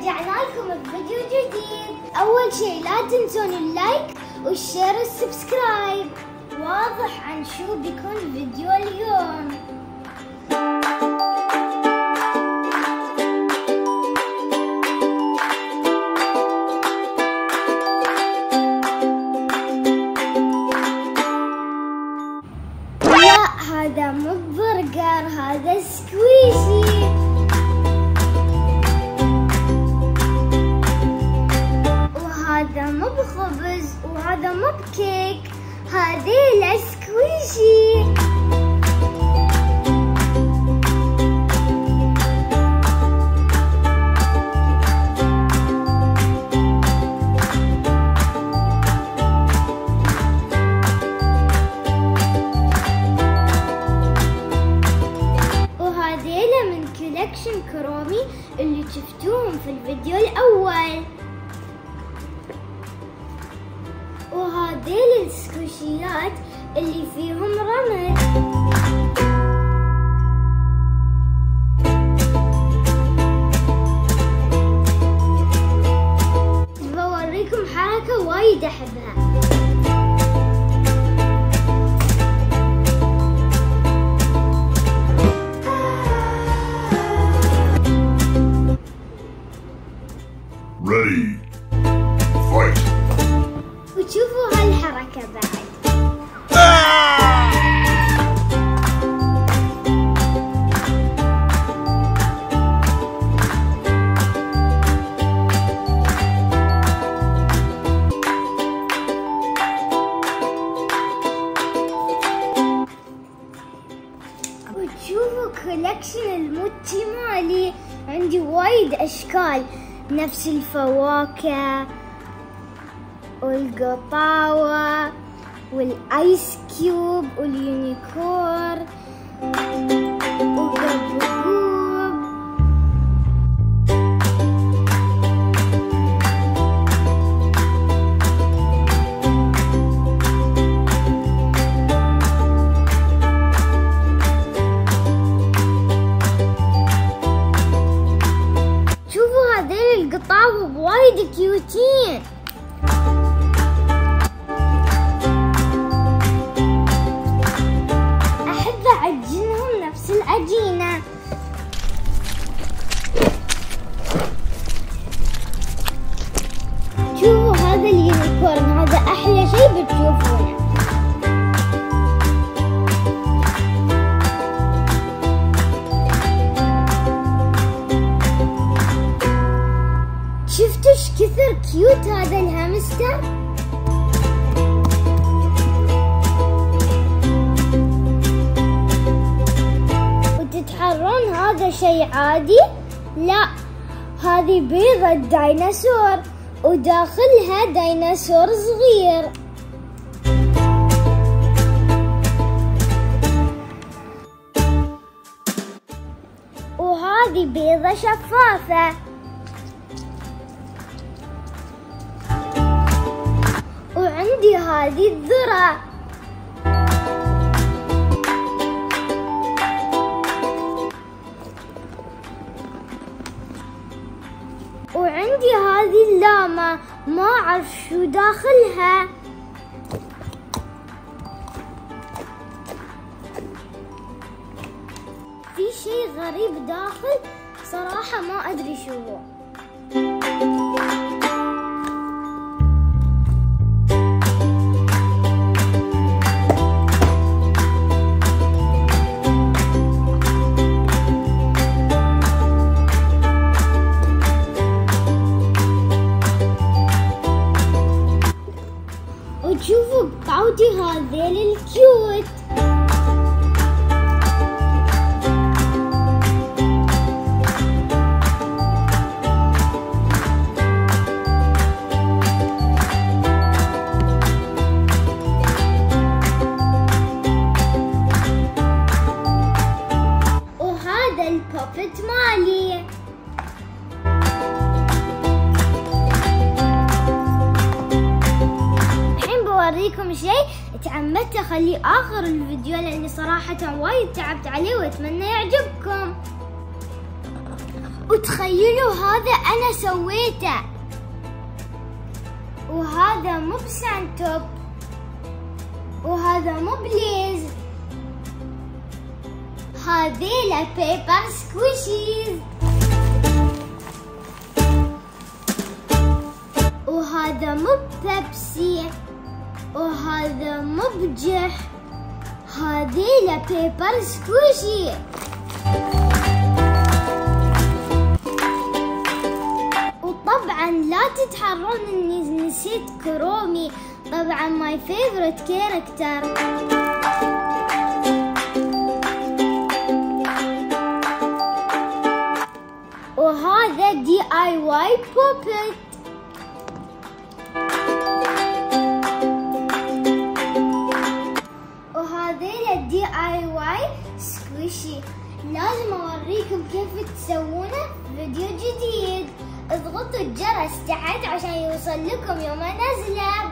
رجعنا لكم بفيديو جديد. أول شيء لا تنسون اللايك والشير والسبسكرايب. واضح عن شو بيكون فيديو اليوم. لا هذا مو برجر، هذا سكويشي. وهذا مو بخبز وهذا مو بكيك، هذيلا سكويشي. وهذيلا من كولكشن كرومي اللي شفتوهم في الفيديو الأول. وهذيل السكوشيات اللي فيهم رمل. بوريكم حركة وايد أحبها. Ready, fight. وشوفوا هالحركة بعد. وتشوفوا كولكشن الموتشي مالي، عندي وايد أشكال نفس الفواكه والقطاوة والآيس كيوب واليونيكور وقبقوب. شوفوا هذيل القطاوة بوايد كيوتين. أعجنهم نفس العجينة. شوفوا هذا اليونيكورن، هذا أحلى شيء بتشوفونه. شفتوا ايش كثر كيوت هذا الهامستر؟ تتحرون هذا شيء عادي؟ لا، هذه بيضة ديناصور وداخلها ديناصور صغير. وهذه بيضة شفافة. وعندي هذه الذرة. وعندي هذه اللاما، ما أعرف شو داخلها. في شيء غريب داخل، صراحة ما أدري شو هو. وتشوفوا قطعتي هذيل الكيوت. وهذا البوبت مالي. بوريكم شيء تعمدت اخليه اخر الفيديو لاني صراحة وايد تعبت عليه واتمنى يعجبكم. وتخيلوا هذا أنا سويته. وهذا مو بسانتوب، وهذا مو بليز، هذيلا بيبر سكويشيز. وهذا مو بيبسي، وهذا مو بجح، هذيلا بيبر سكويشي. وطبعا لا تتحرون اني نسيت كرومي، طبعا ماي فيفورت كاركتر. وهذا DIY بوبت. وهذيلا DIY سكويشي. لازم اوريكم كيف تسوونه في فيديو جديد. اضغطوا الجرس تحت عشان يوصل لكم يوم انزله.